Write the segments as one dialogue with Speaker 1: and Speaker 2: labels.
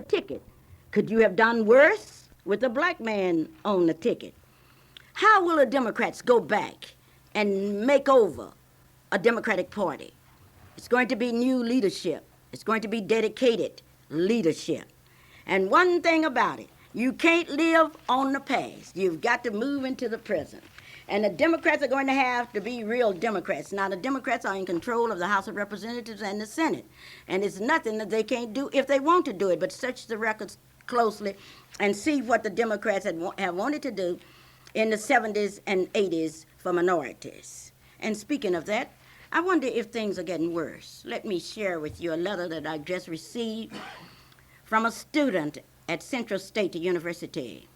Speaker 1: a ticket. Could you have done worse with a black man on the ticket? How will the Democrats go back and make over a Democratic Party? It's going to be new leadership. It's going to be dedicated leadership. And one thing about it, you can't live on the past. You've got to move into the present. And the Democrats are going to have to be real Democrats. Now, the Democrats are in control of the House of Representatives and the Senate. And it's nothing that they can't do if they want to do it. But search the records closely and see what the Democrats have wanted to do in the 70s and 80s for minorities. And speaking of that, I wonder if things are getting worse. Let me share with you a letter that I just received from a student at Central State University.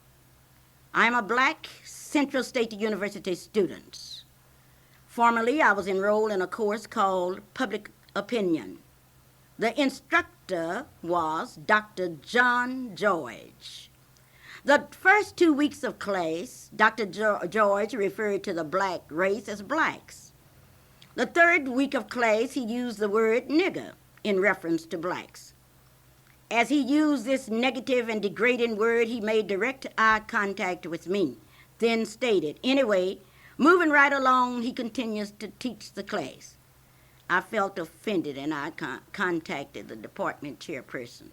Speaker 1: I'm a black Central State University student. Formerly, I was enrolled in a course called Public Opinion. The instructor was Dr. John George. The first 2 weeks of class, Dr. George referred to the black race as blacks. The third week of class, he used the word nigger in reference to blacks. As he used this negative and degrading word, he made direct eye contact with me, then stated, anyway, moving right along, he continues to teach the class. I felt offended and I contacted the department chairperson.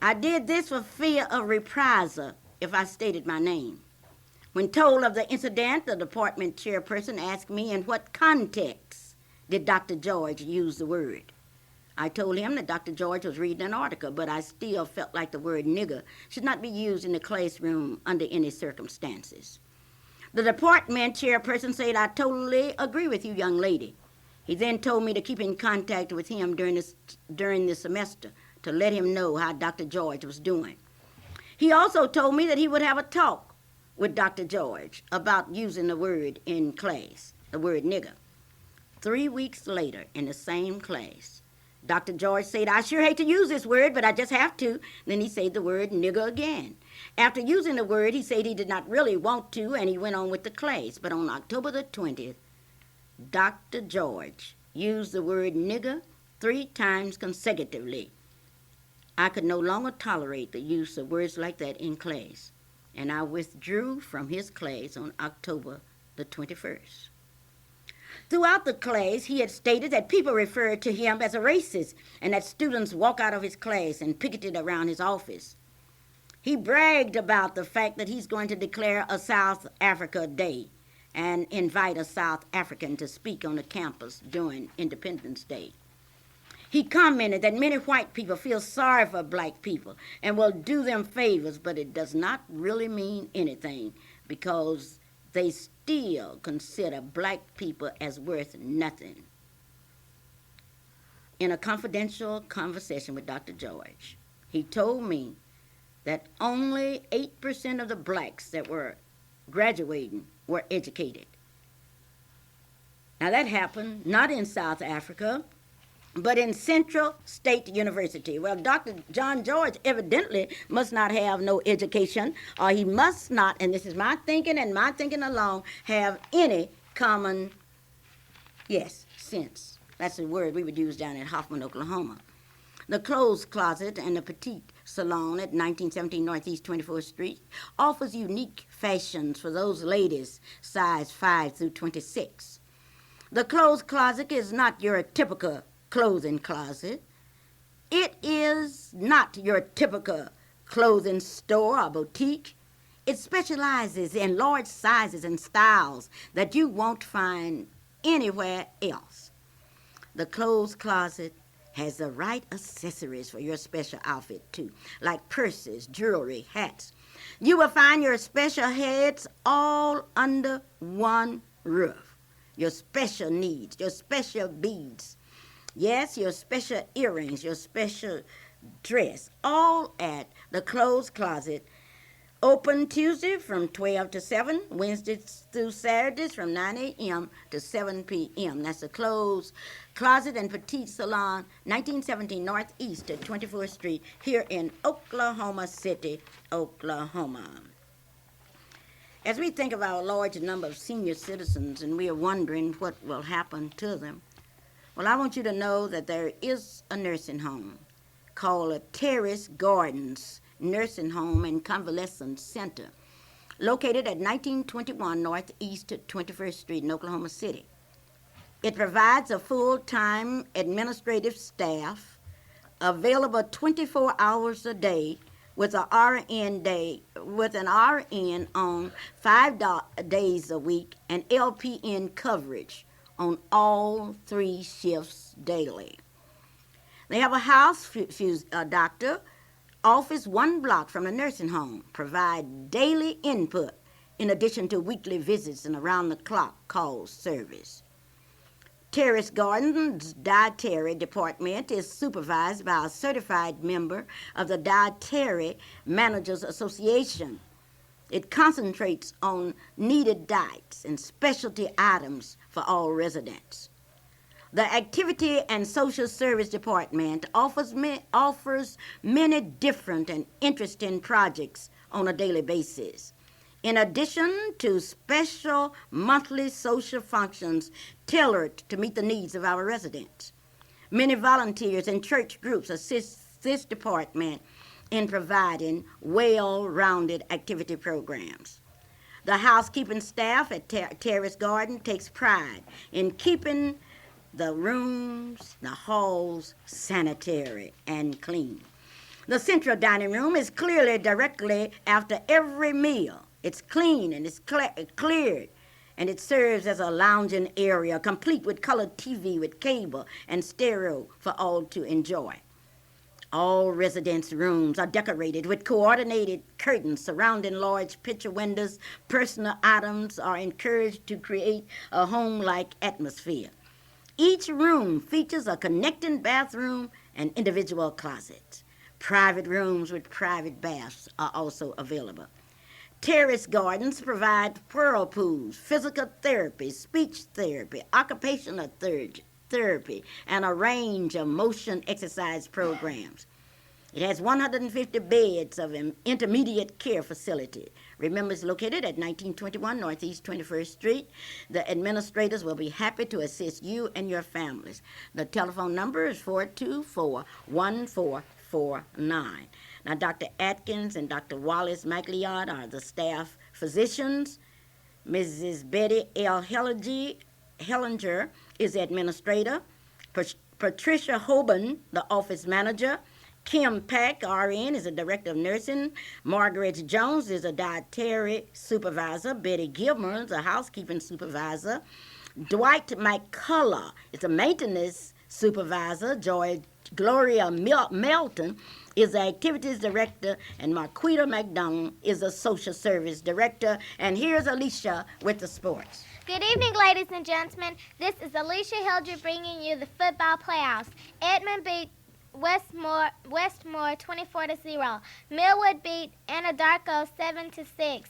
Speaker 1: I did this for fear of reprisal if I stated my name. When told of the incident, the department chairperson asked me in what context did Dr. George use the word. I told him that Dr. George was reading an article, but I still felt like the word nigger should not be used in the classroom under any circumstances. The department chairperson said, I totally agree with you, young lady. He then told me to keep in contact with him during the semester to let him know how Dr. George was doing. He also told me that he would have a talk with Dr. George about using the word in class, the word nigger. 3 weeks later, in the same class, Dr. George said, I sure hate to use this word, but I just have to. Then he said the word nigger again. After using the word, he said he did not really want to, and he went on with the class. But on October the 20th, Dr. George used the word nigger 3 times consecutively. I could no longer tolerate the use of words like that in class, and I withdrew from his class on October the 21st. Throughout the class, he had stated that people referred to him as a racist and that students walk out of his class and picketed around his office. He bragged about the fact that he's going to declare a South Africa Day and invite a South African to speak on the campus during Independence Day. He commented that many white people feel sorry for black people and will do them favors, but it does not really mean anything because they still consider black people as worth nothing. In a confidential conversation with Dr. George, he told me that only 8% of the blacks that were graduating were educated. Now that happened not in South Africa, but in Central State University. Well, Dr. John George evidently must not have no education, or he must not, and this is my thinking and my thinking alone, have any common, sense. That's the word we would use down in Hoffman, Oklahoma. The clothes closet and the petite salon at 1917 Northeast 24th Street offers unique fashions for those ladies size 5 through 26. The clothes closet is not your typical clothing closet. It is not your typical clothing store or boutique. It specializes in large sizes and styles that you won't find anywhere else. The clothes closet has the right accessories for your special outfit too, like purses, jewelry, hats. You will find your special heads all under one roof. Your special needs, your special beads, yes, your special earrings, your special dress, all at the clothes closet. Open Tuesday from 12 to 7, Wednesdays through Saturdays from 9 a.m. to 7 p.m. That's the clothes closet and petite salon, 1917 Northeast at 24th Street here in Oklahoma City, Oklahoma. As we think of our large number of senior citizens and we are wondering what will happen to them, well, I want you to know that there is a nursing home called a Terrace Gardens Nursing Home and Convalescent Center, located at 1921 Northeast 21st Street in Oklahoma City. It provides a full-time administrative staff available 24 hours a day with an RN on 5 days a week and LPN coverage on all 3 shifts daily. They have a house doctor, office 1 block from the nursing home, provide daily input in addition to weekly visits and around-the-clock call service. Terrace Gardens Dietary Department is supervised by a certified member of the Dietary Managers Association. It concentrates on needed diets and specialty items for all residents. The Activity and Social Service Department offers many different and interesting projects on a daily basis. In addition to special monthly social functions tailored to meet the needs of our residents, many volunteers and church groups assist this department in providing well-rounded activity programs. The housekeeping staff at Terrace Garden takes pride in keeping the rooms, the halls sanitary and clean. The central dining room is cleared directly after every meal. It's clean and it's cleared, and it serves as a lounging area, complete with colored TV with cable and stereo for all to enjoy. All residents' rooms are decorated with coordinated curtains surrounding large picture windows. Personal items are encouraged to create a home-like atmosphere. Each room features a connecting bathroom and individual closets. Private rooms with private baths are also available. Terrace Gardens provide whirlpools, physical therapy, speech therapy, occupational therapy, and a range of motion exercise programs. It has 150 beds of an intermediate care facility. Remember, it's located at 1921 Northeast 21st Street. The administrators will be happy to assist you and your families. The telephone number is 424-1449. Now, Dr. Atkins and Dr. Wallace McLeod are the staff physicians. Mrs. Betty L. Hellinger is the administrator. Patricia Hoban, the office manager. Kim Pack, RN, is the director of nursing. Margaret Jones is a dietary supervisor. Betty Gilmer is a housekeeping supervisor. Dwight McCullough is a maintenance supervisor. Gloria Melton is the activities director, and Marquita McDonald is the social service director. And here's Alicia with the sports.
Speaker 2: Good evening, ladies and gentlemen. This is Alicia Hildry bringing you the football playoffs. Edmond beat Westmore 24-0. Millwood beat Anadarko 7-6.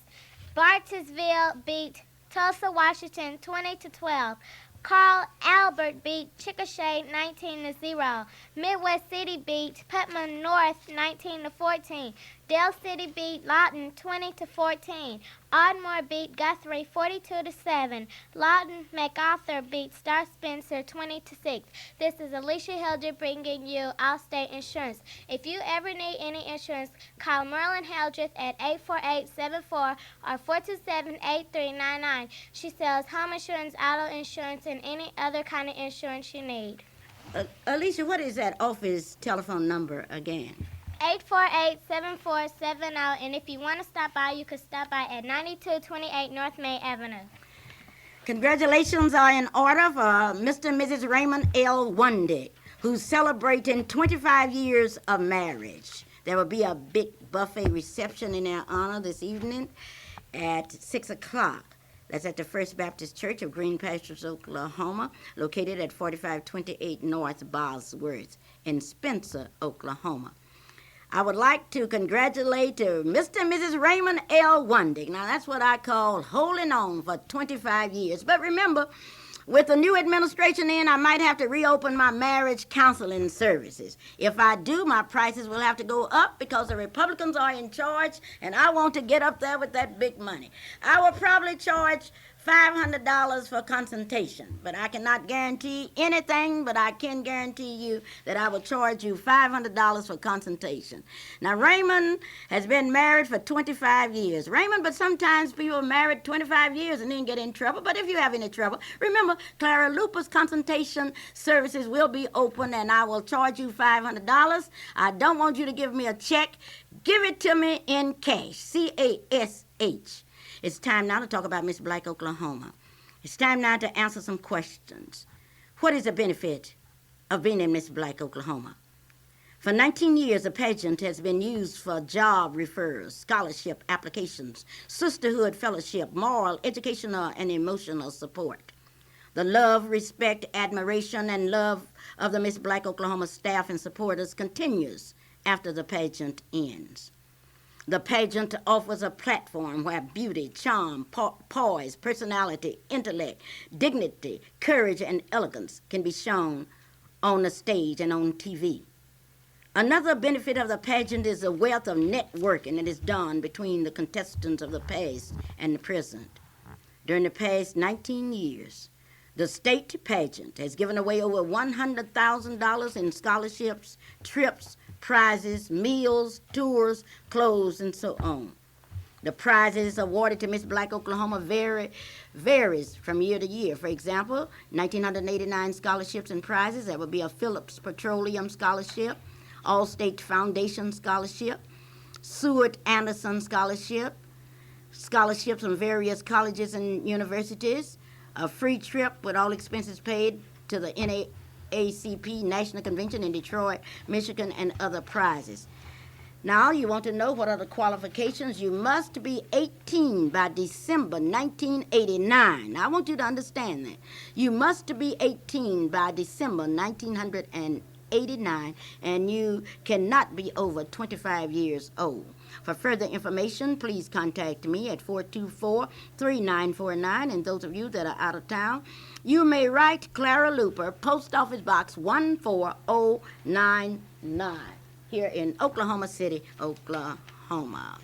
Speaker 2: Bartlesville beat Tulsa, Washington 20-12. Carl Albert beat Chickasha 19-0. Midwest City beat Putnam North 19-14. Dale City beat Lawton 20-14. Ardmore beat Guthrie 42-7. Lawton MacArthur beat Star Spencer 20-6. This is Alicia Hilder bringing you Allstate Insurance. If you ever need any insurance, call Merlin Heldreth at 848-74 or 427-8399. She sells home insurance, auto insurance, and any other kind of insurance you need.
Speaker 1: Alicia, what is that office telephone number again?
Speaker 2: 848-7470, and if you want to stop by, you can stop by at 9228 North May Avenue.
Speaker 1: Congratulations are in order for Mr. and Mrs. Raymond L. Wundick, who's celebrating 25 years of marriage. There will be a big buffet reception in their honor this evening at 6 o'clock. That's at the First Baptist Church of Green Pastures, Oklahoma, located at 4528 North Bosworth in Spencer, Oklahoma. I would like to congratulate Mr. and Mrs. Raymond L. Wundick. Now, that's what I call holding on for 25 years. But remember, with the new administration in, I might have to reopen my marriage counseling services. If I do, my prices will have to go up because the Republicans are in charge, and I want to get up there with that big money. I will probably charge $500 for consultation, but I cannot guarantee anything, but I can guarantee you that I will charge you $500 for consultation. Now, Raymond has been married for 25 years. Raymond, but sometimes people are married 25 years and then get in trouble. But if you have any trouble, remember, Clara, Luper's consultation services will be open, and I will charge you $500. I don't want you to give me a check. Give it to me in cash, C-A-S-H. It's time now to talk about Miss Black, Oklahoma. It's time now to answer some questions. What is the benefit of being in Miss Black, Oklahoma? For 19 years, the pageant has been used for job referrals, scholarship applications, sisterhood fellowship, moral, educational, and emotional support. The love, respect, admiration, and love of the Miss Black, Oklahoma staff and supporters continues after the pageant ends. The pageant offers a platform where beauty, charm, poise, personality, intellect, dignity, courage, and elegance can be shown on the stage and on TV. Another benefit of the pageant is the wealth of networking that is done between the contestants of the past and the present. During the past 19 years, the state pageant has given away over $100,000 in scholarships, trips, prizes, meals, tours, clothes, and so on. The prizes awarded to Miss Black Oklahoma varies from year to year. For example, 1989 scholarships and prizes, that would be a Phillips Petroleum Scholarship, All-State Foundation Scholarship, Seward Anderson Scholarship, scholarships from various colleges and universities, a free trip with all expenses paid to the NAACP National Convention in Detroit, Michigan, and other prizes. Now, you want to know what are the qualifications? You must be 18 by December 1989. Now, I want you to understand that. You must be 18 by December 1989, and you cannot be over 25 years old. For further information, please contact me at 424-3949, and those of you that are out of town, you may write Clara Luper, Post Office Box 14099, here in Oklahoma City, Oklahoma.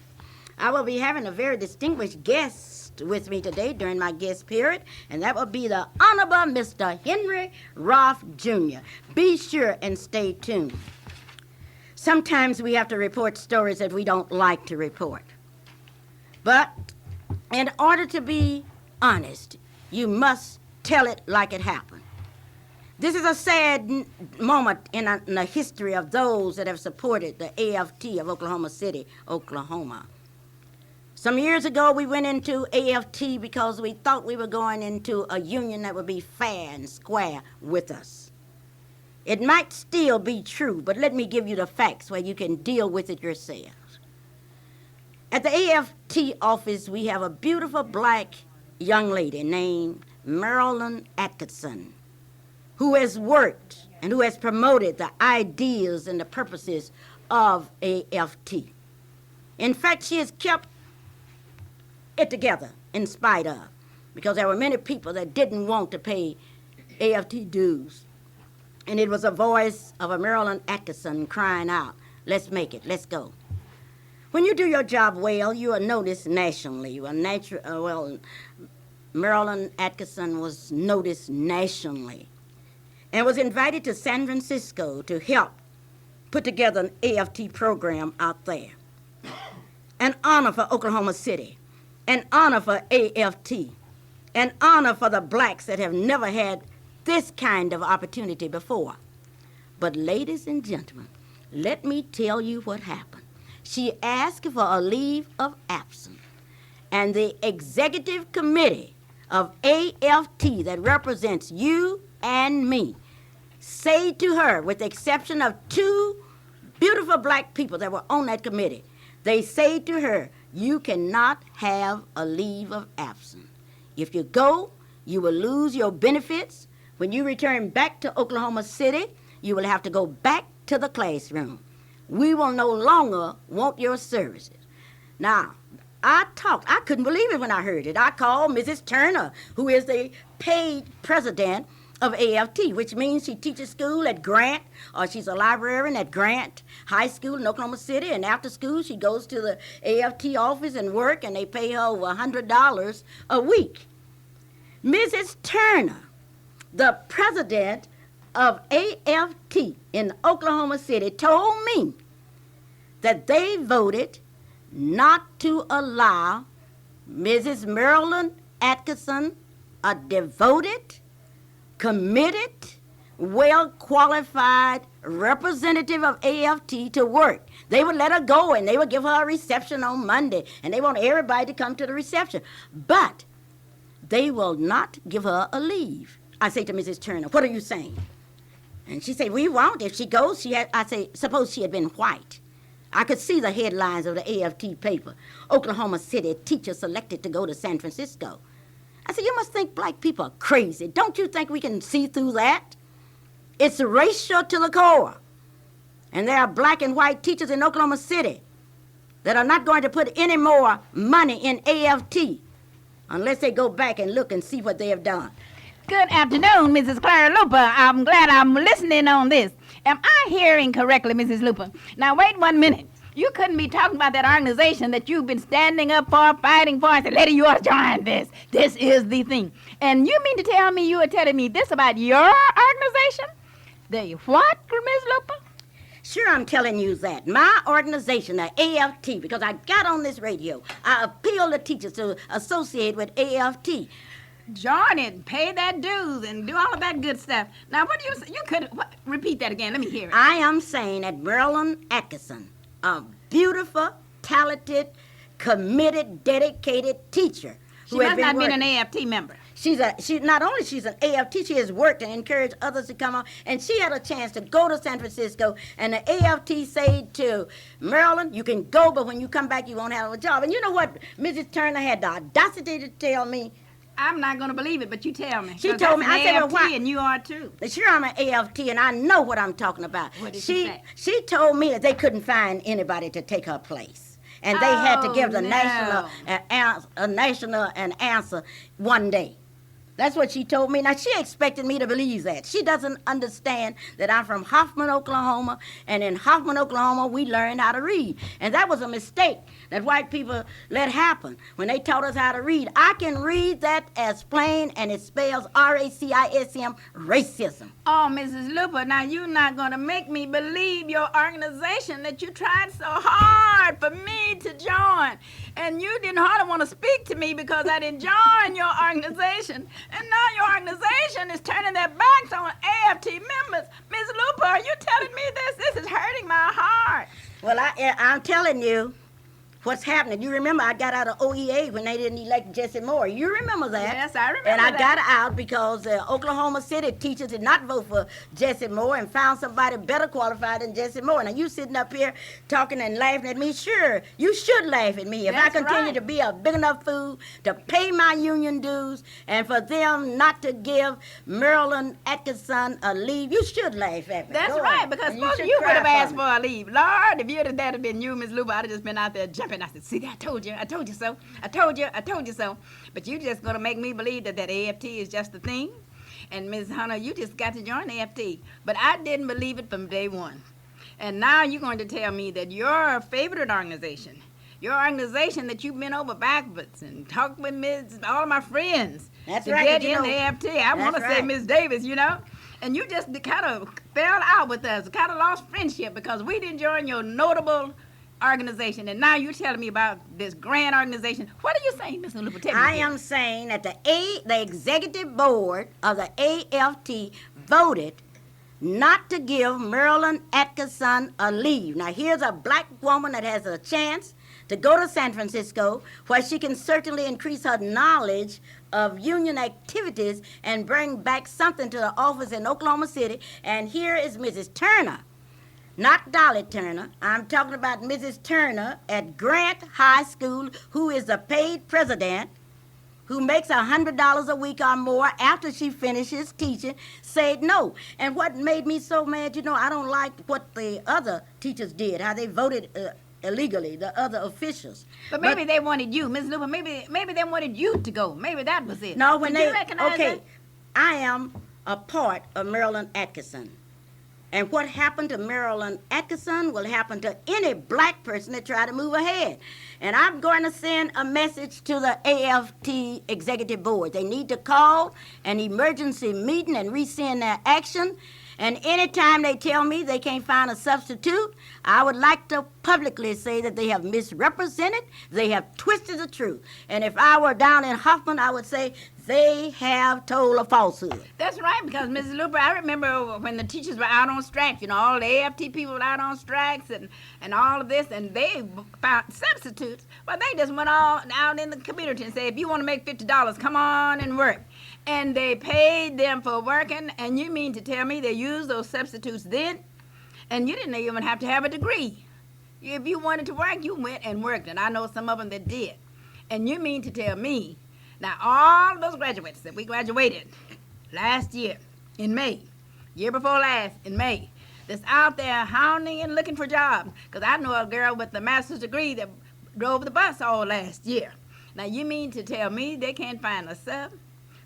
Speaker 1: I will be having a very distinguished guest with me today during my guest period, and that will be the Honorable Mr. Henry Roth, Jr. Be sure and stay tuned. Sometimes we have to report stories that we don't like to report. But in order to be honest, you must tell it like it happened. This is a sad moment in the history of those that have supported the AFT of Oklahoma City, Oklahoma. Some years ago, we went into AFT because we thought we were going into a union that would be fair and square with us. It might still be true, but let me give you the facts where you can deal with it yourselves. At the AFT office, we have a beautiful black young lady named Marilyn Atkinson, who has worked and who has promoted the ideas and the purposes of AFT. In fact, she has kept it together in spite of, because there were many people that didn't want to pay AFT dues. And it was a voice of a Marilyn Atkinson crying out, let's make it, let's go. When you do your job well, you are noticed nationally. Marilyn Atkinson was noticed nationally and was invited to San Francisco to help put together an AFT program out there. An honor for Oklahoma City, an honor for AFT, an honor for the blacks that have never had this kind of opportunity before. But ladies and gentlemen, let me tell you what happened. She asked for a leave of absence, and the executive committee of AFT that represents you and me say to her, with the exception of two beautiful black people that were on that committee, they say to her, you cannot have a leave of absence. If you go, you will lose your benefits. When you return back to Oklahoma City, you will have to go back to the classroom. We will no longer want your services. Now, I couldn't believe it when I heard it. I called Mrs. Turner, who is the paid president of AFT, which means she teaches school at Grant, or she's a librarian at Grant High School in Oklahoma City, and after school she goes to the AFT office and work, and they pay her over $100 a week. Mrs. Turner, the president of AFT in Oklahoma City, told me that they voted not to allow Mrs. Marilyn Atkinson, a devoted, committed, well-qualified representative of AFT, to work. They would let her go, and they would give her a reception on Monday, and they want everybody to come to the reception. But they will not give her a leave. I say to Mrs. Turner, what are you saying? And she said, we won't. If she goes, I say, suppose she had been white. I could see the headlines of the AFT paper. Oklahoma City teacher selected to go to San Francisco. I said, you must think black people are crazy. Don't you think we can see through that? It's racial to the core. And there are black and white teachers in Oklahoma City that are not going to put any more money in AFT unless they go back and look and see what they have done.
Speaker 3: Good afternoon, Mrs. Clara Luper. I'm glad I'm listening on this. Am I hearing correctly, Mrs. Luper? Now, wait 1 minute. You couldn't be talking about that organization that you've been standing up for, fighting for, and say, lady, you ought to join this. This is the thing. And you mean to tell me you are telling me this about your organization? The what, Miss Luper?
Speaker 1: Sure, I'm telling you that. My organization, the AFT, because I got on this radio, I appeal to teachers to associate with AFT.
Speaker 3: Join it, pay that dues, and do all of that good stuff. Now, what do you say? You could repeat that again. Let me hear it.
Speaker 1: I am saying that Marilyn Atkinson, a beautiful, talented, committed, dedicated teacher.
Speaker 3: She must not been an AFT member.
Speaker 1: Not only she's an AFT, she has worked and encouraged others to come on. And she had a chance to go to San Francisco, and the AFT said to Marilyn, you can go, but when you come back, you won't have a job. And you know what? Mrs. Turner had the audacity to tell me.
Speaker 3: I'm not going to believe it, but you tell me.
Speaker 1: She told me. I said, well, why?
Speaker 3: And you are too.
Speaker 1: Sure, I'm an AFT, and I know what I'm talking about.
Speaker 3: What did she say?
Speaker 1: She told me that they couldn't find anybody to take her place. And they had to give the national an answer one day. That's what she told me. Now, she expected me to believe that. She doesn't understand that I'm from Hoffman, Oklahoma, and in Hoffman, Oklahoma, we learned how to read. And that was a mistake that white people let happen when they taught us how to read. I can read that as plain, and it spells racism, racism.
Speaker 3: Oh, Mrs. Luper, now you're not going to make me believe your organization that you tried so hard for me to join. And you didn't hardly want to speak to me because I didn't join your organization. And now your organization is turning their backs on AFT members. Ms. Luper, are you telling me this? This is hurting my heart.
Speaker 1: Well, I'm telling you what's happening. You remember I got out of OEA when they didn't elect Jesse Moore. You remember that?
Speaker 3: Yes, I remember
Speaker 1: And I
Speaker 3: that.
Speaker 1: got out because Oklahoma City teachers did not vote for Jesse Moore and found somebody better qualified than Jesse Moore. Now, you sitting up here talking and laughing at me. Sure, you should laugh at me. If I continue to be a big enough fool to pay my union dues and for them not to give Marilyn Atkinson a leave, you should laugh at me.
Speaker 3: That's
Speaker 1: Go
Speaker 3: right,
Speaker 1: on.
Speaker 3: because
Speaker 1: And
Speaker 3: suppose
Speaker 1: should
Speaker 3: you would
Speaker 1: cry
Speaker 3: have asked
Speaker 1: me.
Speaker 3: for a leave. Lord, if that had been you, Ms. Luper, I'd have just been out there jumping. I said, see, I told you so. I told you so. But you just going to make me believe that AFT is just a thing. And Ms. Hunter, you just got to join AFT. But I didn't believe it from day one. And now you're going to tell me that your favorite organization, your organization that you've been over backwards and talked with all of my friends
Speaker 1: That's
Speaker 3: to
Speaker 1: right,
Speaker 3: get
Speaker 1: 'cause you
Speaker 3: in
Speaker 1: know-
Speaker 3: the AFT. I want to
Speaker 1: That's
Speaker 3: say
Speaker 1: right.
Speaker 3: Ms. Davis, you know. And you just kind of fell out with us, kind of lost friendship because we didn't join your notable organization. And now you're telling me about this grand organization. What are you saying, Mr. Luper? Tell me
Speaker 1: I
Speaker 3: again.
Speaker 1: am saying that the executive board of the AFT voted not to give Marilyn Atkinson a leave. Now, here's a black woman that has a chance to go to San Francisco where she can certainly increase her knowledge of union activities and bring back something to the office in Oklahoma City. And here is Mrs. Turner. Not Dolly Turner. I'm talking about Mrs. Turner at Grant High School, who is the paid president, who makes $100 a week or more after she finishes teaching, said no. And what made me so mad, I don't like what the other teachers did, how they voted illegally, the other officials.
Speaker 3: But maybe they wanted you, Ms. Luper. Maybe they wanted you to go. Maybe that was it.
Speaker 1: No, when
Speaker 3: Did you recognize
Speaker 1: okay,
Speaker 3: that?
Speaker 1: I am a part of Marilyn Atkinson. And what happened to Marilyn Atkinson will happen to any black person that try to move ahead. And I'm going to send a message to the AFT Executive Board. They need to call an emergency meeting and rescind their action. And anytime they tell me they can't find a substitute, I would like to publicly say that they have misrepresented, they have twisted the truth. And if I were down in Hoffman, I would say they have told a falsehood.
Speaker 3: That's right, because Mrs. Luper, I remember when the teachers were out on strike, you know, all the AFT people were out on strikes and all of this, and they found substitutes. Well, they just went all out in the community and said, if you want to make $50, come on and work. And they paid them for working, and you mean to tell me they used those substitutes then? And you didn't even have to have a degree. If you wanted to work, you went and worked, and I know some of them that did. And you mean to tell me, now all of those graduates that we graduated last year in May, year before last in May, that's out there hounding and looking for jobs, because I know a girl with a master's degree that drove the bus all last year. Now you mean to tell me they can't find a sub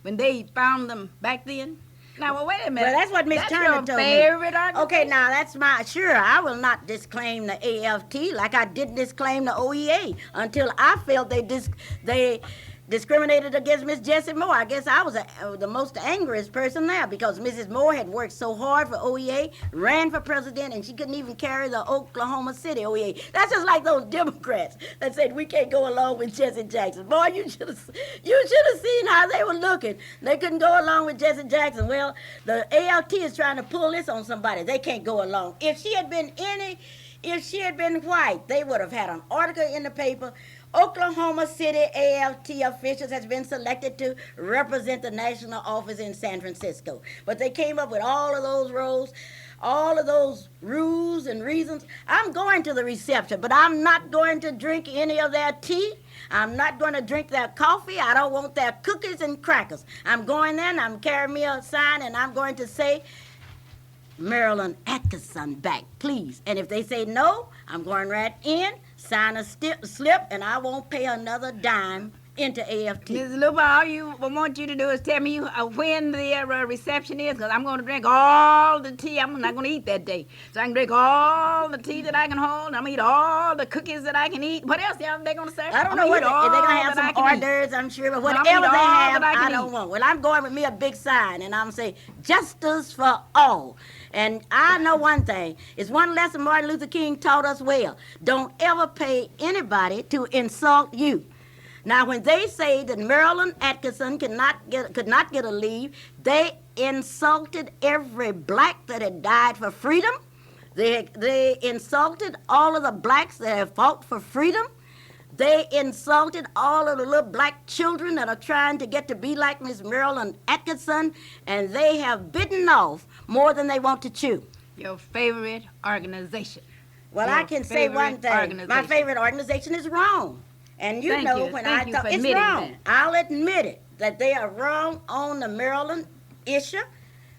Speaker 3: when they found them back then? Now, well, wait a minute.
Speaker 1: Well, that's what Miss Turner told me.
Speaker 3: That's your favorite argument?
Speaker 1: Okay, now that's sure, I will not disclaim the AFT like I didn't disclaim the OEA until I felt they discriminated against Miss Jessie Moore. I guess I was the most angriest person there because Mrs. Moore had worked so hard for OEA, ran for president, and she couldn't even carry the Oklahoma City OEA. That's just like those Democrats that said we can't go along with Jesse Jackson. Boy, you should have seen how they were looking. They couldn't go along with Jesse Jackson. Well, the ALT is trying to pull this on somebody. They can't go along. If she had been white, they would have had an article in the paper. Oklahoma City ALT officials has been selected to represent the national office in San Francisco. But they came up with all of those roles, all of those rules and reasons. I'm going to the reception, but I'm not going to drink any of their tea. I'm not going to drink their coffee. I don't want their cookies and crackers. I'm going there and I'm carrying me a sign and I'm going to say, Marilyn Atkinson back, please. And if they say no, I'm going right in, sign a slip, and I won't pay another dime into AFT.
Speaker 3: Ms. Luper, all you want you to do is tell me when the reception is, because I'm going to drink all the tea. I'm not going to eat that day. So I can drink all the tea that I can hold. I'm going to eat all the cookies that I can eat. What else are they going to serve?
Speaker 1: I don't know what they're going to have some hors d'oeuvres, I'm sure, but whatever they have, I don't want. Well, I'm going with me a big sign, and I'm saying, justice for all. And I know one thing. It's one lesson Martin Luther King taught us well. Don't ever pay anybody to insult you. Now, when they say that Marilyn Atkinson could not get a leave, they insulted every black that had died for freedom. They insulted all of the blacks that have fought for freedom. They insulted all of the little black children that are trying to get to be like Miss Marilyn Atkinson, and they have bitten off more than they want to chew.
Speaker 3: Your favorite organization.
Speaker 1: Well, I can say one thing. My favorite organization is wrong. And you know when I thought it's wrong. I'll admit it, that they are wrong on the Maryland issue.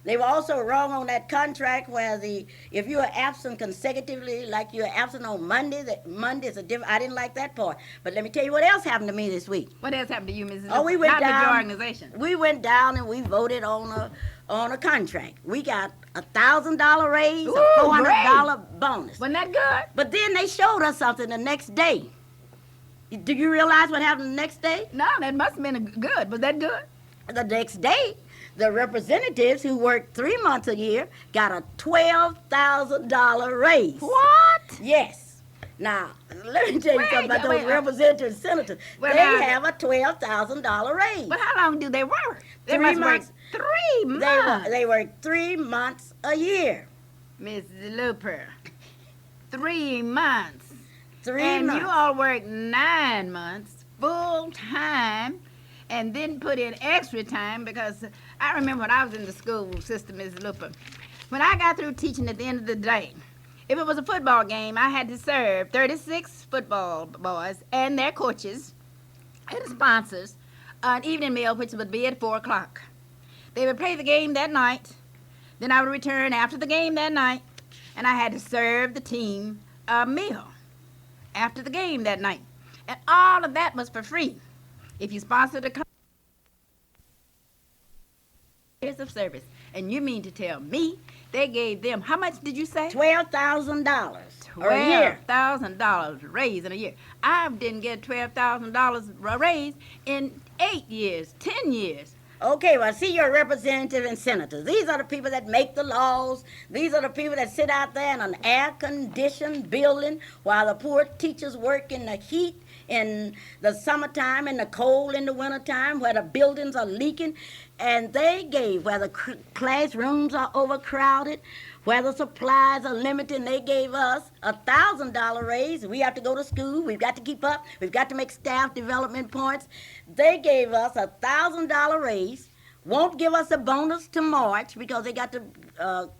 Speaker 1: They were also wrong on that contract where if you are absent consecutively, like you're absent on Monday, that Monday is a different. I didn't like that part. But let me tell you what else happened to me this week.
Speaker 3: What else happened to you, Mrs.
Speaker 1: Oh, we went down.
Speaker 3: Not with your organization.
Speaker 1: We went down and we voted on a contract. We got a $1,000 raise, a $400 bonus.
Speaker 3: Wasn't that good?
Speaker 1: But then they showed us something the next day. Do you realize what happened the next day?
Speaker 3: No, that must have been good. Was that good?
Speaker 1: The next day, the representatives who worked 3 months a year got a $12,000 raise.
Speaker 3: What?
Speaker 1: Yes. Now, let me tell you something about those representatives and senators. They have a $12,000 raise.
Speaker 3: But how long do they work? They
Speaker 1: 3 months.
Speaker 3: 3 months.
Speaker 1: They work 3 months a year.
Speaker 3: Miss Luper, 3 months.
Speaker 1: 3
Speaker 3: and
Speaker 1: months.
Speaker 3: You all work 9 months full time and then put in extra time, because I remember when I was in the school system, Ms. Luper, when I got through teaching at the end of the day, if it was a football game, I had to serve 36 football boys and their coaches and sponsors an evening meal, which would be at 4 o'clock. They would play the game that night. Then I would return after the game that night, and I had to serve the team a meal after the game that night. And all of that was for free. If you sponsored a years of of service. And you mean to tell me they gave them, how much did you say?
Speaker 1: $12,000 a year.
Speaker 3: $12,000 raise in a year. I didn't get $12,000 raise in 8 years, 10 years.
Speaker 1: Okay, well, see your representatives and senators. These are the people that make the laws. These are the people that sit out there in an air-conditioned building while the poor teachers work in the heat in the summertime and the cold in the wintertime where the buildings are leaking. And they gave, where the classrooms are overcrowded, where the supplies are limited, and they gave us $1,000 raise. We have to go to school. We've got to keep up. We've got to make staff development points. They gave us $1,000 raise. Won't give us a bonus to March because they got to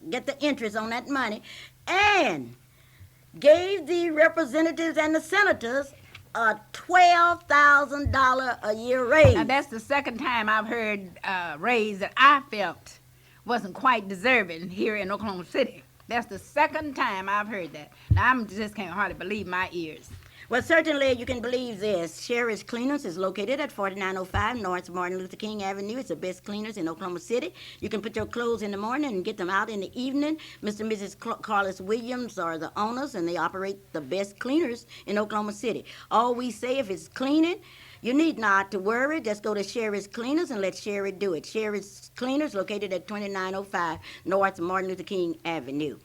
Speaker 1: get the interest on that money. And gave the representatives and the senators a $12,000 a year raise.
Speaker 3: Now, that's the second time I've heard raise that I felt wasn't quite deserving here in Oklahoma City. That's the second time I've heard that. Now, I just can't hardly believe my ears.
Speaker 1: Well, certainly you can believe this. Sherry's Cleaners is located at 4905 North Martin Luther King Avenue. It's the best cleaners in Oklahoma City. You can put your clothes in the morning and get them out in the evening. Mr. and Mrs. Carlos Williams are the owners, and they operate the best cleaners in Oklahoma City. All we say, if it's cleaning, you need not to worry. Just go to Sherry's Cleaners and let Sherry do it. Sherry's Cleaners located at 2905 North Martin Luther King Avenue.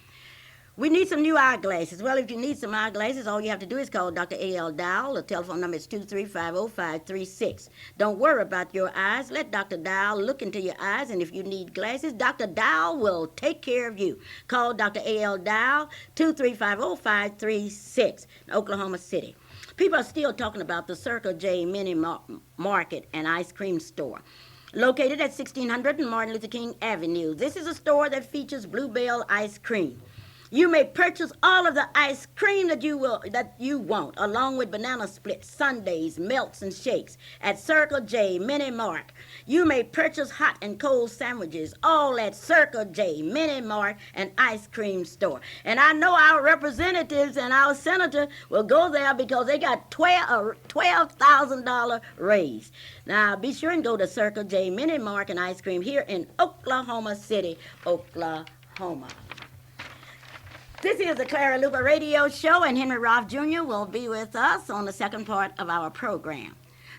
Speaker 1: We need some new eyeglasses. Well, if you need some eyeglasses, all you have to do is call Dr. A.L. Dowell. The telephone number is 2350536. Don't worry about your eyes. Let Dr. Dowell look into your eyes, and if you need glasses, Dr. Dowell will take care of you. Call Dr. A.L. Dowell, 2350536, in Oklahoma City. People are still talking about the Circle J Mini Market and Ice Cream Store, located at 1600 Martin Luther King Avenue. This is a store that features Bluebell ice cream. You may purchase all of the ice cream that you want, along with banana splits, sundaes, melts, and shakes at Circle J Mini Mart. You may purchase hot and cold sandwiches, all at Circle J Mini Mart and Ice Cream Store. And I know our representatives and our senator will go there because they got $12,000 raise. Now, be sure and go to Circle J Mini Mart and Ice Cream here in Oklahoma City, Oklahoma. This is the Clara Luper Radio Show, and Henry Roth Jr. will be with us on the second part of our program.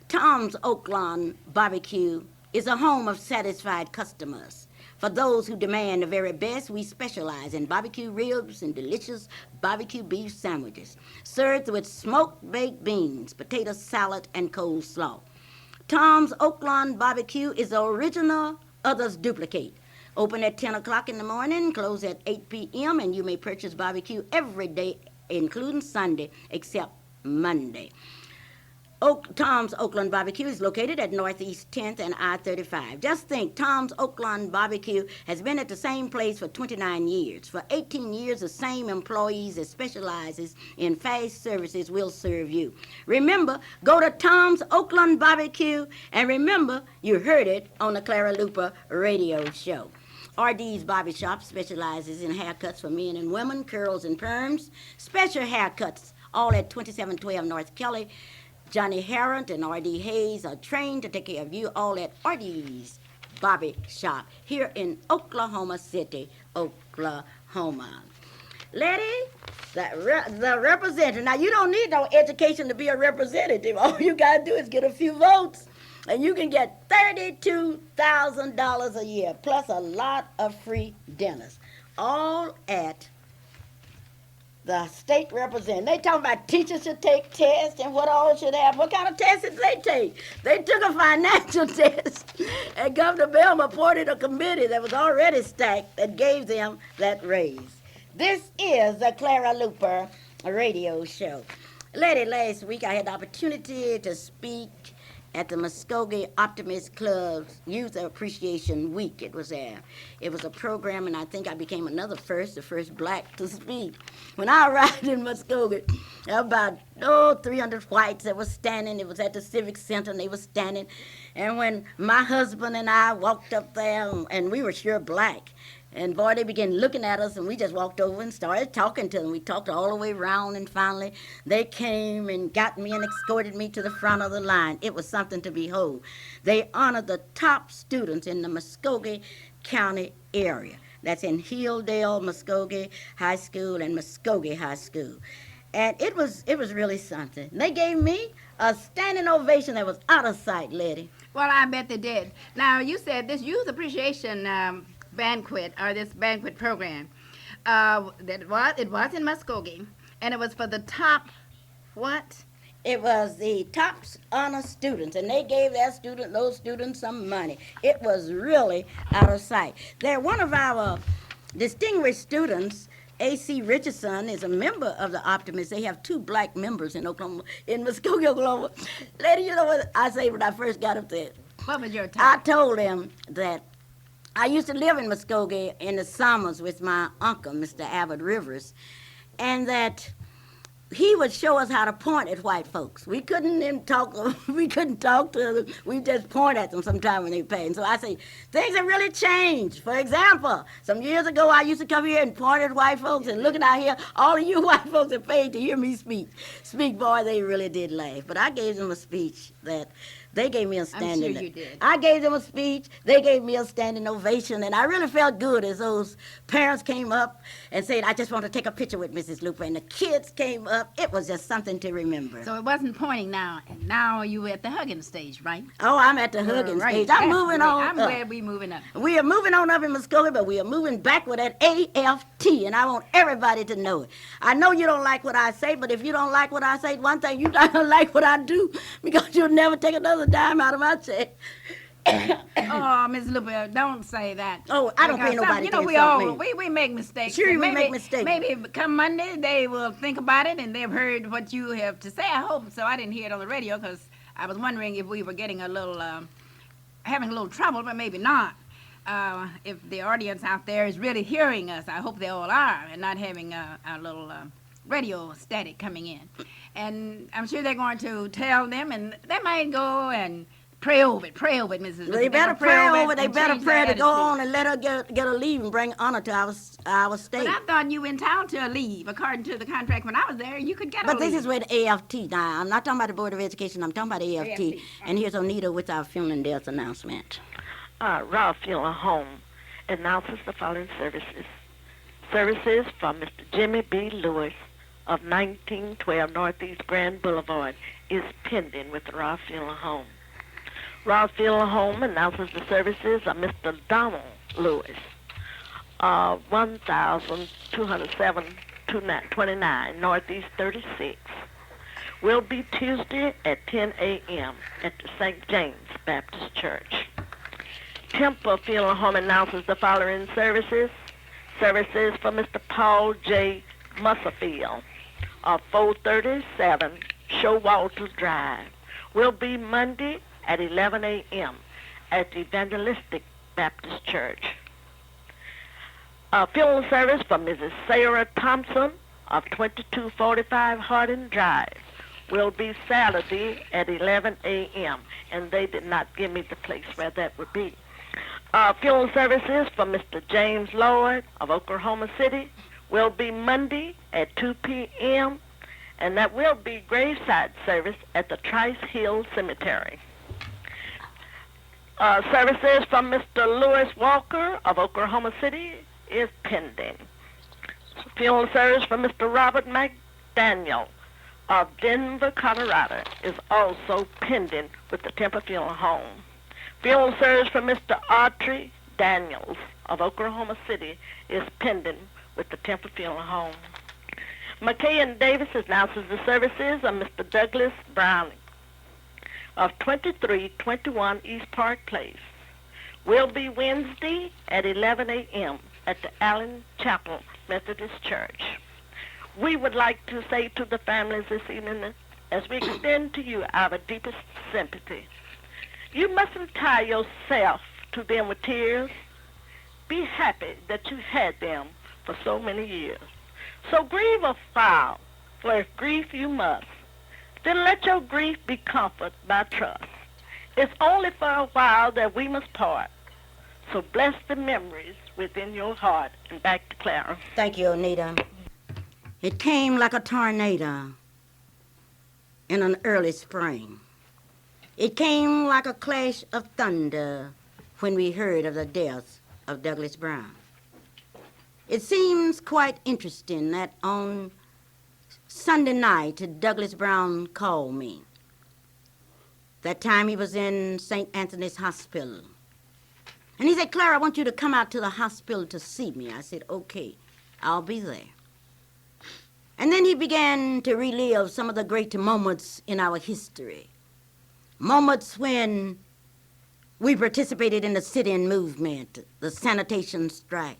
Speaker 1: Tom's Oaklawn Barbecue is a home of satisfied customers. For those who demand the very best, we specialize in barbecue ribs and delicious barbecue beef sandwiches, served with smoked baked beans, potato salad, and coleslaw. Tom's Oaklawn Barbecue is the original, others duplicate. Open at 10 o'clock in the morning, close at 8 p.m., and you may purchase barbecue every day, including Sunday, except Monday. Tom's Oaklawn Barbecue is located at Northeast 10th and I-35. Just think, Tom's Oaklawn Barbecue has been at the same place for 29 years. For 18 years, the same employees that specializes in fast services will serve you. Remember, go to Tom's Oaklawn Barbecue, and remember, you heard it on the Clara Luper Radio Show. RD's Barbershop specializes in haircuts for men and women, curls and perms, special haircuts, all at 2712 North Kelly. Johnny Harrod and R.D. Hayes are trained to take care of you, all at R.D.'s Barbershop here in Oklahoma City, Oklahoma. Lady, the representative. Now, you don't need no education to be a representative. All you got to do is get a few votes, and you can get $32,000 a year, plus a lot of free dinners, all at the state representative. They talking about teachers should take tests and what all should have. What kind of tests did they take? They took a financial test, and Governor Bell appointed a committee that was already stacked that gave them that raise. This is the Clara Luper Radio Show. Lady, last week I had the opportunity to speak at the Muskogee Optimist Club's Youth Appreciation Week. It was a program, and I think I became the first black to speak. When I arrived in Muskogee, there were about 300 whites that were standing. It was at the Civic Center, and they were standing. And when my husband and I walked up there, and we were sure black, and boy, they began looking at us, and we just walked over and started talking to them. We talked all the way around, and finally they came and got me and escorted me to the front of the line. It was something to behold. They honored the top students in the Muskogee County area. That's in Hilldale, Muskogee High School and Muskogee High School. And it was really something. They gave me a standing ovation that was out of sight, Letty.
Speaker 3: Well, I bet they did. Now, you said this Youth Appreciation banquet, or this banquet program, it was in Muskogee, and it was for the top, what?
Speaker 1: It was the top honor students, and they gave those students some money. It was really out of sight. They're one of our distinguished students. A.C. Richardson is a member of the Optimists. They have 2 black members in Muskogee, Oklahoma. Lady, you know what I say when I first got up there?
Speaker 3: What was your
Speaker 1: I
Speaker 3: top?
Speaker 1: told them that I used to live in Muskogee in the summers with my uncle, Mr. Abbott Rivers, and that he would show us how to point at white folks. We couldn't even talk. We couldn't talk to them. We just point at them sometime when they paid. And so I say, things have really changed. For example, some years ago, I used to come here and point at white folks, and looking out here, all of you white folks are paid to hear me speak. Boy, they really did laugh. But I gave them a speech that they gave me a standing.
Speaker 3: I'm sure you did.
Speaker 1: I gave them a speech. They gave me a standing ovation, and I really felt good as those parents came up and said, "I just want to take a picture with Mrs. Luper," and the kids came up. It was just something to remember.
Speaker 3: So it wasn't pointing now, and now you were at the hugging stage, right?
Speaker 1: Oh, I'm at the hugging
Speaker 3: Right.
Speaker 1: stage.
Speaker 3: That's
Speaker 1: I'm moving
Speaker 3: great.
Speaker 1: on.
Speaker 3: I'm
Speaker 1: up.
Speaker 3: glad we moving up.
Speaker 1: We are moving on up in Muskogee, but we are moving back with that AFT, and I want everybody to know it. I know you don't like what I say, but if you don't like what I say, one thing, you don't like what I do, because you'll never take another dime out of my check.
Speaker 3: Oh, Miss Luper, don't say that.
Speaker 1: Oh, I don't
Speaker 3: Because
Speaker 1: pay nobody
Speaker 3: You
Speaker 1: to
Speaker 3: know, we
Speaker 1: insult
Speaker 3: all
Speaker 1: me.
Speaker 3: we make mistakes.
Speaker 1: Sure,
Speaker 3: and
Speaker 1: we make mistakes.
Speaker 3: Maybe come Monday they will think about it and they've heard what you have to say. I hope so. I didn't hear it on the radio because I was wondering if we were getting a little, having a little trouble, but maybe not. If the audience out there is really hearing us, I hope they all are, and not having a little radio static coming in. And I'm sure they're going to tell them, and they might go and pray over it, Mrs. Luper.
Speaker 1: They better pray over it. They better pray to go
Speaker 3: on.
Speaker 1: on and let her get a leave and bring honor to our state.
Speaker 3: But I thought you entitled to a leave. According to the contract when I was there, you could get a
Speaker 1: But
Speaker 3: leave.
Speaker 1: this is where the AFT, now, I'm not talking about the Board of Education, I'm talking about the AFT.
Speaker 3: AFT.
Speaker 1: And here's Onita with our funeral and death announcement.
Speaker 4: Ralph Funeral Home announces the following services. Services from Mr. Jimmy B. Lewis of 1912 Northeast Grand Boulevard is pending with the Ralph Funeral Home. Ralph Funeral Home announces the services of Mr. Donald Lewis, 1207 29 Northeast 36. Will be Tuesday at 10 a.m. at the St. James Baptist Church. Temple Funeral Home announces the following services. Services for Mr. Paul J. Musserfield of 437 Showalter Drive. Will be Monday at 11 a.m. at the Evangelistic Baptist Church. A funeral service for Mrs. Sarah Thompson of 2245 Hardin Drive will be Saturday at 11 a.m., and they did not give me the place where that would be. Funeral services for Mr. James Lloyd of Oklahoma City will be Monday at 2 p.m., and that will be graveside service at the Trice Hill Cemetery. Services from Mr. Lewis Walker of Oklahoma City is pending. Funeral service from Mr. Robert McDaniel of Denver, Colorado is also pending with the Temple Funeral Home. Funeral service from Mr. Autry Daniels of Oklahoma City is pending with the Temple Funeral Home. McKay and Davis announces the services of Mr. Douglas Browning of 2321 East Park Place. Will be Wednesday at 11 a.m. at the Allen Chapel Methodist Church. We would like to say to the families this evening, as we extend to you our deepest sympathy, you mustn't tie yourself to them with tears. Be happy that you had them for so many years. So grieve a while, for if grief you must, then let your grief be comforted by trust. It's only for a while that we must part. So bless the memories within your heart. And back to Clara.
Speaker 1: Thank you, Onita. It came like a tornado in an early spring. It came like a clash of thunder when we heard of the death of Douglas Brown. It seems quite interesting that on Sunday night, Douglas Brown called me. That time he was in St. Anthony's Hospital. And he said, Clara, I want you to come out to the hospital to see me. I said, okay, I'll be there. And then he began to relive some of the great moments in our history. Moments when we participated in the sit-in movement, the sanitation strike.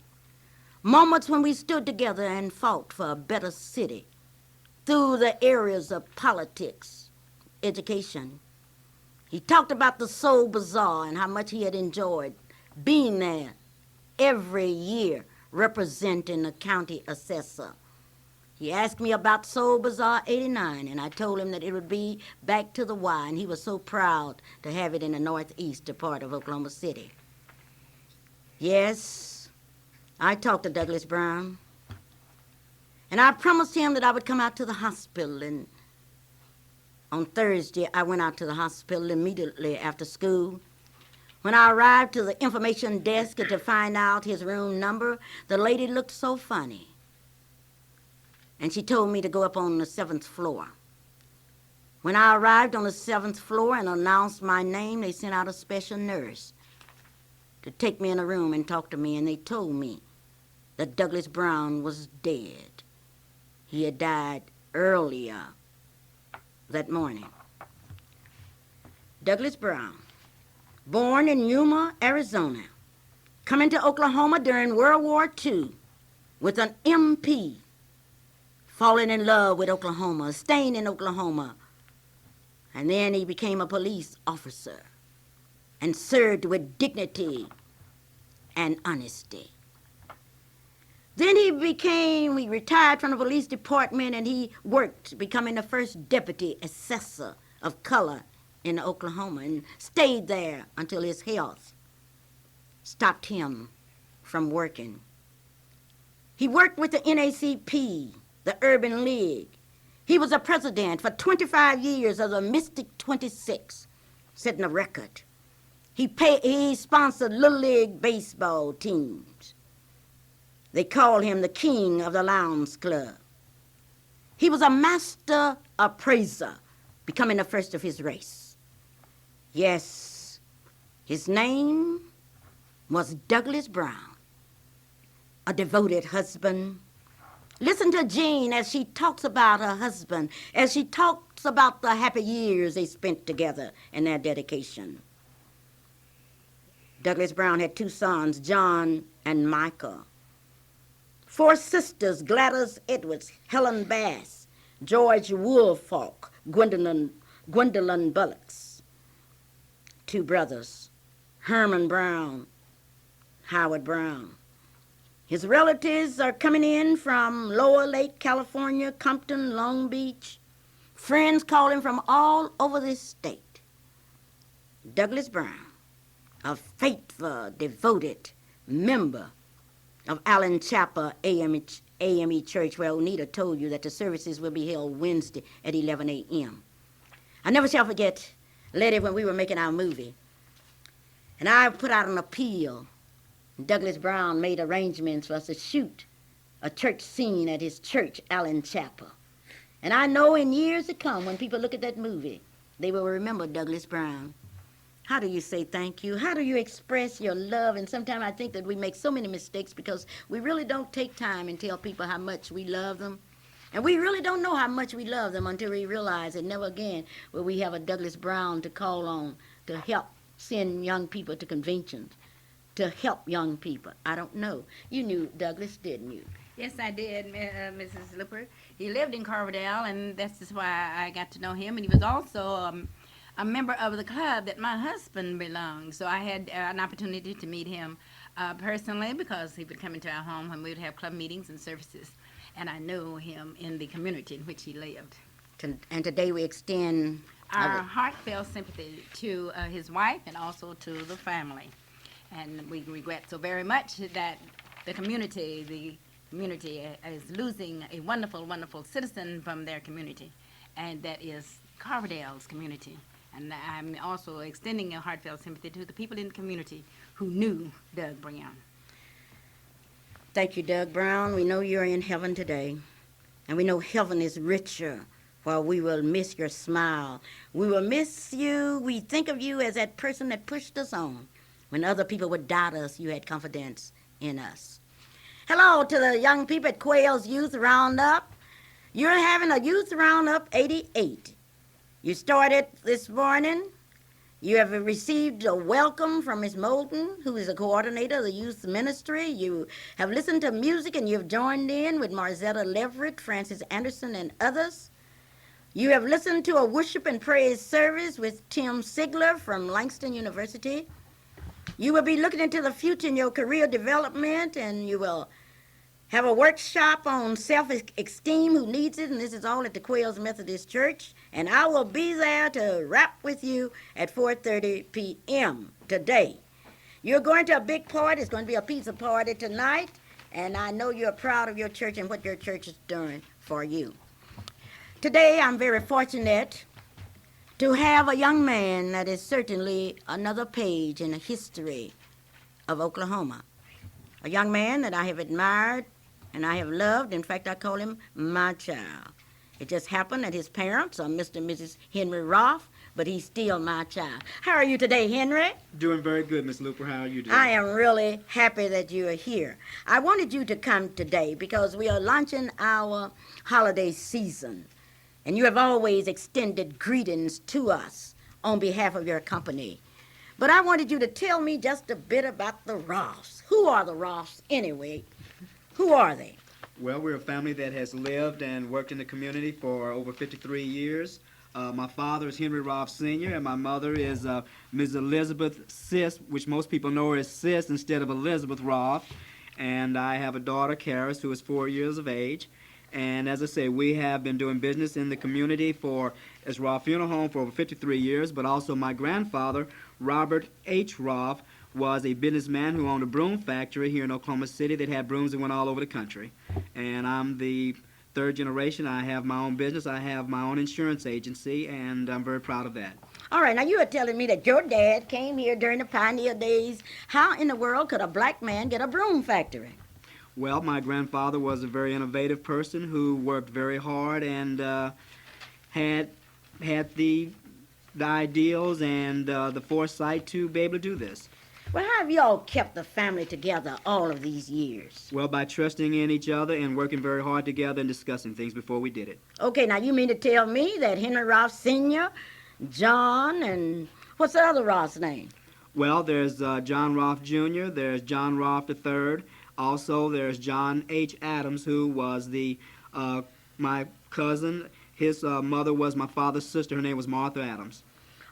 Speaker 1: Moments when we stood together and fought for a better city through the areas of politics, education. He talked about the Soul Bazaar and how much he had enjoyed being there every year representing the county assessor. He asked me about Soul Bazaar 89, and I told him that it would be back to the Y, and he was so proud to have it in the northeast part of Oklahoma City. Yes, I talked to Douglas Brown, and I promised him that I would come out to the hospital, and on Thursday, I went out to the hospital immediately after school. When I arrived to the information desk to find out his room number, the lady looked so funny. And she told me to go up on the 7th floor. When I arrived on the 7th floor and announced my name, they sent out a special nurse to take me in a room and talk to me, and they told me that Douglas Brown was dead. He had died earlier that morning. Douglas Brown, born in Yuma, Arizona, coming to Oklahoma during World War II with an MP, falling in love with Oklahoma, staying in Oklahoma. And then he became a police officer and served with dignity and honesty. Then he retired from the police department, and he worked, becoming the first deputy assessor of color in Oklahoma, and stayed there until his health stopped him from working. He worked with the NACP, the Urban League. He was a president for 25 years of the Mystic 26, setting a record. He sponsored Little League baseball teams. They called him the king of the Lions Club. He was a master appraiser, becoming the first of his race. Yes, his name was Douglas Brown, a devoted husband. Listen to Jean as she talks about her husband, as she talks about the happy years they spent together and their dedication. Douglas Brown had 2 sons, John and Michael. 4 sisters, Gladys Edwards, Helen Bass, George Woolfolk, Gwendolyn Bullocks. 2 brothers, Herman Brown, Howard Brown. His relatives are coming in from Lower Lake, California, Compton, Long Beach. Friends call him from all over this state. Douglas Brown, a faithful, devoted member of Allen Chapel AME Church, where Onita told you that the services will be held Wednesday at 11 a.m. I never shall forget, Letty, when we were making our movie, and I put out an appeal. Douglas Brown made arrangements for us to shoot a church scene at his church, Allen Chapel. And I know in years to come, when people look at that movie, they will remember Douglas Brown. How do you say thank you? How do you express your love? And sometimes I think that we make so many mistakes because we really don't take time and tell people how much we love them. And we really don't know how much we love them until we realize that never again will we have a Douglas Brown to call on to help send young people to conventions, to help young people. I don't know. You knew Douglas, didn't you?
Speaker 3: Yes, I did, Mrs. Luper. He lived in Carverdale, and that's just why I got to know him. And he was also a member of the club that my husband belonged. So I had an opportunity to meet him personally because he would come into our home when we would have club meetings and services. And I knew him in the community in which he lived.
Speaker 1: And today we extend
Speaker 3: our heartfelt sympathy to his wife and also to the family. And we regret so very much that the community is losing a wonderful, wonderful citizen from their community, and that is Carverdale's community. And I'm also extending a heartfelt sympathy to the people in the community who knew Doug Brown.
Speaker 1: Thank you, Doug Brown. We know you're in heaven today, and we know heaven is richer. While we will miss your smile, we will miss you. We think of you as that person that pushed us on. When other people would doubt us, you had confidence in us. Hello to the young people at Quail's Youth Roundup. You're having a Youth Roundup 88. You started this morning. You have received a welcome from Miss Moulton, who is the coordinator of the youth ministry. You have listened to music and you've joined in with Marzetta Leverett, Francis Anderson, and others. You have listened to a worship and praise service with Tim Sigler from Langston University. You will be looking into the future in your career development, and you will have a workshop on self-esteem, who needs it, and this is all at the Quails Methodist Church. And I will be there to rap with you at 4:30 p.m. today. You're going to a big party. It's going to be a pizza party tonight, and I know you're proud of your church and what your church is doing for you. Today, I'm very fortunate to have a young man that is certainly another page in the history of Oklahoma. A young man that I have admired and I have loved. In fact, I call him my child. It just happened that his parents are Mr. and Mrs. Henry Roth, but he's still my child. How are you today, Henry?
Speaker 5: Doing very good, Miss Luper. How are you doing?
Speaker 1: I am really happy that you are here. I wanted you to come today because we are launching our holiday season, and you have always extended greetings to us on behalf of your company. But I wanted you to tell me just a bit about the Roths. Who are the Roths anyway? Who are they?
Speaker 5: Well, we're a family that has lived and worked in the community for over 53 years. My father is Henry Roth Sr., and my mother is Ms. Elizabeth Sis, which most people know her as Sis instead of Elizabeth Roth. And I have a daughter, Clara, who is 4 years of age. And as I say, we have been doing business in the community as Roth Funeral Home for over 53 years, but also my grandfather, Robert H. Roth, was a businessman who owned a broom factory here in Oklahoma City that had brooms that went all over the country. And I'm the third generation. I have my own business. I have my own insurance agency, and I'm very proud of that.
Speaker 1: All right, now you are telling me that your dad came here during the pioneer days. How in the world could a black man get a broom factory?
Speaker 5: Well, my grandfather was a very innovative person who worked very hard and had the ideals and the foresight to be able to do this.
Speaker 1: Well, how have you all kept the family together all of these years?
Speaker 5: Well, by trusting in each other and working very hard together and discussing things before we did it.
Speaker 1: Okay, now you mean to tell me that Henry Roth Sr., John, and what's the other Roth's name?
Speaker 5: Well, there's John Roth Jr., there's John Roth III. Also, there's John H. Adams, who was my cousin. His mother was my father's sister. Her name was Martha Adams.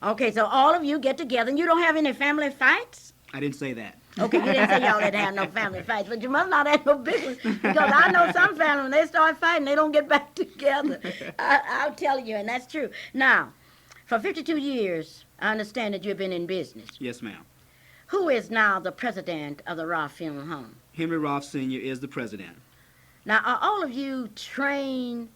Speaker 1: Okay, so all of you get together, and you don't have any family fights?
Speaker 5: I didn't say that.
Speaker 1: Okay, you didn't say y'all didn't have no family fights, but you must not have no business, because I know some family, when they start fighting, they don't get back together. I'll tell you, and that's true. Now, for 52 years, I understand that you've been in business.
Speaker 5: Yes, ma'am.
Speaker 1: Who is now the president of the Roth Funeral Home?
Speaker 5: Henry Roth Sr. is the president.
Speaker 1: Now, are all of you trained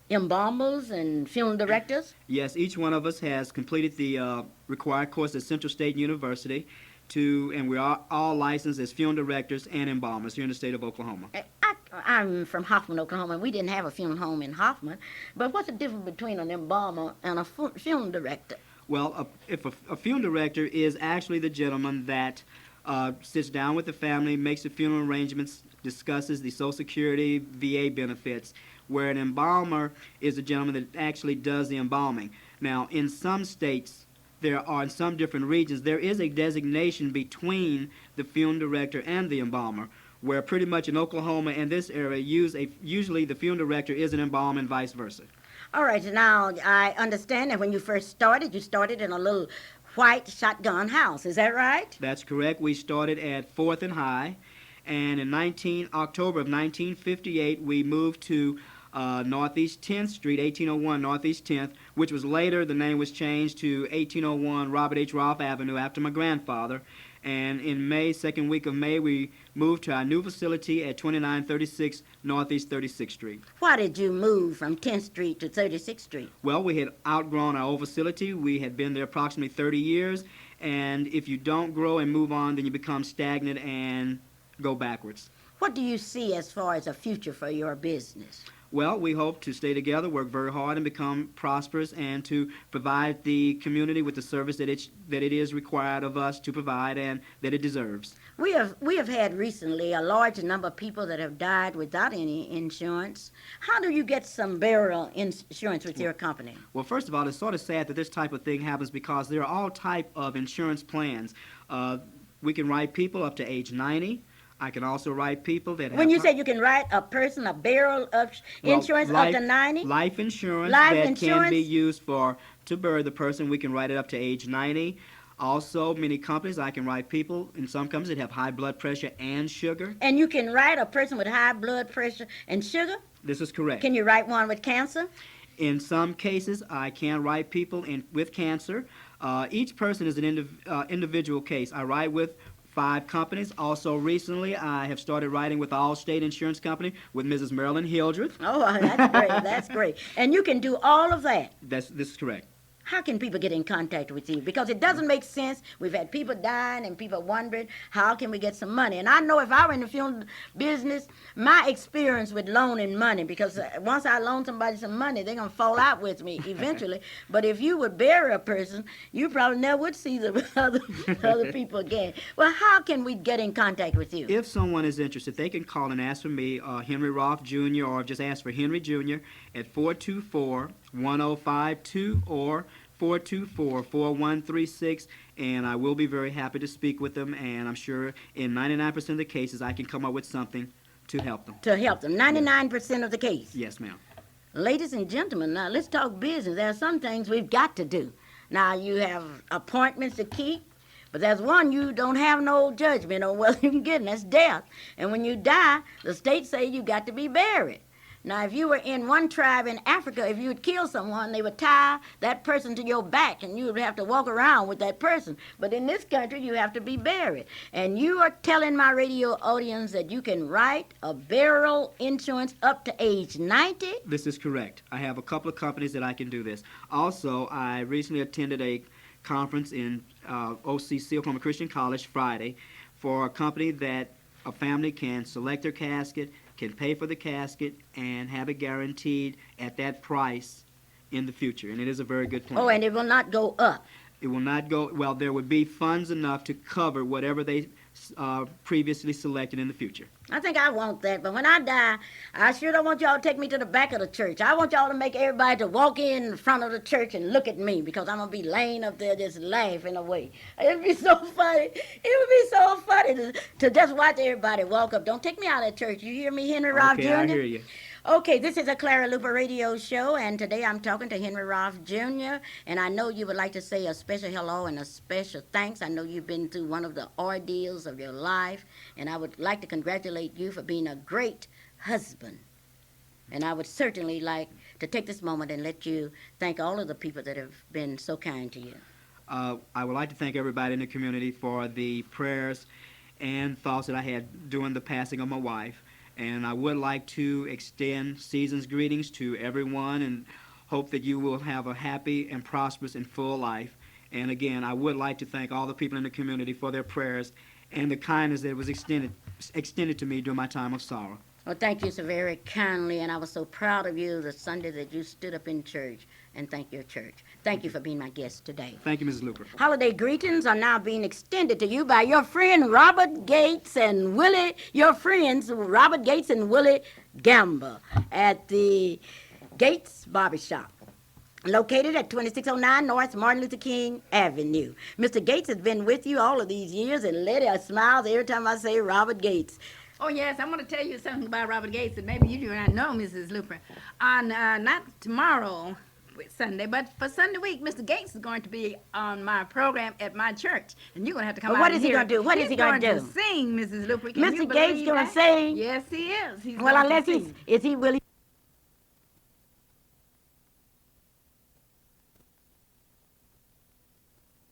Speaker 1: embalmers and funeral directors?
Speaker 5: Yes, each one of us has completed the required course at Central State University, and we are all licensed as funeral directors and embalmers here in the state of Oklahoma.
Speaker 1: I'm from Hoffman, Oklahoma. We didn't have a funeral home in Hoffman. But what's the difference between an embalmer and a funeral director?
Speaker 5: Well, if a funeral director is actually the gentleman that sits down with the family, makes the funeral arrangements, discusses the Social Security, VA benefits, where an embalmer is the gentleman that actually does the embalming. Now, in some states, in some different regions, there is a designation between the funeral director and the embalmer, where pretty much in Oklahoma and this area, usually the funeral director is an embalmer and vice versa.
Speaker 1: All right, now I understand that when you first started, you started in a little white shotgun house. Is that right?
Speaker 5: That's correct. We started at 4th and High, and in October of 1958, we moved to Northeast 10th Street, 1801 Northeast 10th, which was later, the name was changed to 1801 Robert H. Roth Avenue after my grandfather. And in May, second week of May, we moved to our new facility at 2936 Northeast 36th Street.
Speaker 1: Why did you move from 10th Street to 36th Street?
Speaker 5: Well, we had outgrown our old facility. We had been there approximately 30 years. And if you don't grow and move on, then you become stagnant and go backwards.
Speaker 1: What do you see as far as a future for your business?
Speaker 5: Well, we hope to stay together, work very hard, and become prosperous, and to provide the community with the service that it is required of us to provide and that it deserves.
Speaker 1: We have had recently a large number of people that have died without any insurance. How do you get some burial insurance with your company?
Speaker 5: Well, first of all, it's sort of sad that this type of thing happens because there are all type of insurance plans. We can write people up to age 90. I can also write people that have...
Speaker 1: When you say you can write a person a burial of insurance up to 90?
Speaker 5: Life insurance
Speaker 1: Life
Speaker 5: that
Speaker 1: insurance?
Speaker 5: can be used to bury the person. We can write it up to age 90. Also, many companies, I can write people in some companies that have high blood pressure and sugar.
Speaker 1: And you can write a person with high blood pressure and sugar?
Speaker 5: This is correct.
Speaker 1: Can you write one with cancer?
Speaker 5: In some cases, I can write people with cancer. Each person is an individual case. I write with 5 companies. Also, recently, I have started writing with the Allstate Insurance Company with Mrs. Marilyn Hildreth.
Speaker 1: Oh, that's great. That's great. And you can do all of that.
Speaker 5: This is correct.
Speaker 1: How can people get in contact with you? Because it doesn't make sense. We've had people dying and people wondering, how can we get some money? And I know if I were in the funeral business, my experience with loaning money, because once I loan somebody some money, they're going to fall out with me eventually. But if you would bury a person, you probably never would see the other people again. Well, how can we get in contact with you?
Speaker 5: If someone is interested, they can call and ask for me, Henry Roth Jr., or just ask for Henry Jr. at 424-1052 or 424-4136, and I will be very happy to speak with them, and I'm sure in 99% of the cases I can come up with something to help them.
Speaker 1: To help them. 99% of the case.
Speaker 5: Yes, ma'am.
Speaker 1: Ladies and gentlemen, now let's talk business. There are some things we've got to do. Now, you have appointments to keep, but there's one you don't have no judgment on whether you can get, and that's death. And when you die, the state say you got to be buried. Now, if you were in one tribe in Africa, if you would kill someone, they would tie that person to your back, and you would have to walk around with that person. But in this country, you have to be buried. And you are telling my radio audience that you can write a burial insurance up to age 90?
Speaker 5: This is correct. I have a couple of companies that I can do this. Also, I recently attended a conference in OCC, Oklahoma Christian College, Friday, for a company that a family can select their casket, can pay for the casket, and have it guaranteed at that price in the future. And it is a very good plan.
Speaker 1: Oh, and it will not go up.
Speaker 5: It will not go, well, there would be funds enough to cover whatever they previously selected in the future.
Speaker 1: I think I want that, but when I die, I sure don't want y'all to take me to the back of the church. I want y'all to make everybody to walk in front of the church and look at me, because I'm going to be laying up there just laughing away. It'd be so funny. It would be so funny to just watch everybody walk up. Don't take me out of church. You hear me, Henry Roth Jr.?
Speaker 5: Okay, I hear you.
Speaker 1: Okay, this is a Clara Luper radio show, and today I'm talking to Henry Roth Jr., and I know you would like to say a special hello and a special thanks. I know you've been through one of the ordeals of your life, and I would like to congratulate you for being a great husband. And I would certainly like to take this moment and let you thank all of the people that have been so kind to you.
Speaker 5: I would like to thank everybody in the community for the prayers and thoughts that I had during the passing of my wife. And I would like to extend season's greetings to everyone and hope that you will have a happy and prosperous and full life. And again, I would like to thank all the people in the community for their prayers and the kindness that was extended to me during my time of sorrow.
Speaker 1: Well, thank you so very kindly, and I was so proud of you the Sunday that you stood up in church and thanked your church. Thank you for being my guest today.
Speaker 5: Thank you, Mrs. Luper.
Speaker 1: Holiday greetings are now being extended to you by your friend Robert Gates and Willie, your friends Robert Gates and Willie Gamba at the Gates Barbershop, located at 2609 North Martin Luther King Avenue. Mr. Gates has been with you all of these years, and Letty smiles every time I say Robert Gates.
Speaker 3: Oh, yes, I'm going to tell you something about Robert Gates that maybe you do not know, Mrs. Luper. On not tomorrow, Sunday, but for Sunday week, Mr. Gates is going to be on my program at my church, and you're going to have to come out
Speaker 1: What
Speaker 3: and
Speaker 1: is he
Speaker 3: hear
Speaker 1: going to do? What is he going to do?
Speaker 3: He's going to sing, Mrs. Luper. Can you
Speaker 1: Mr. Gates
Speaker 3: believe
Speaker 1: going
Speaker 3: that?
Speaker 1: to sing?
Speaker 3: Yes, he is. He's
Speaker 1: Well,
Speaker 3: going to
Speaker 1: unless
Speaker 3: sing.
Speaker 1: is he really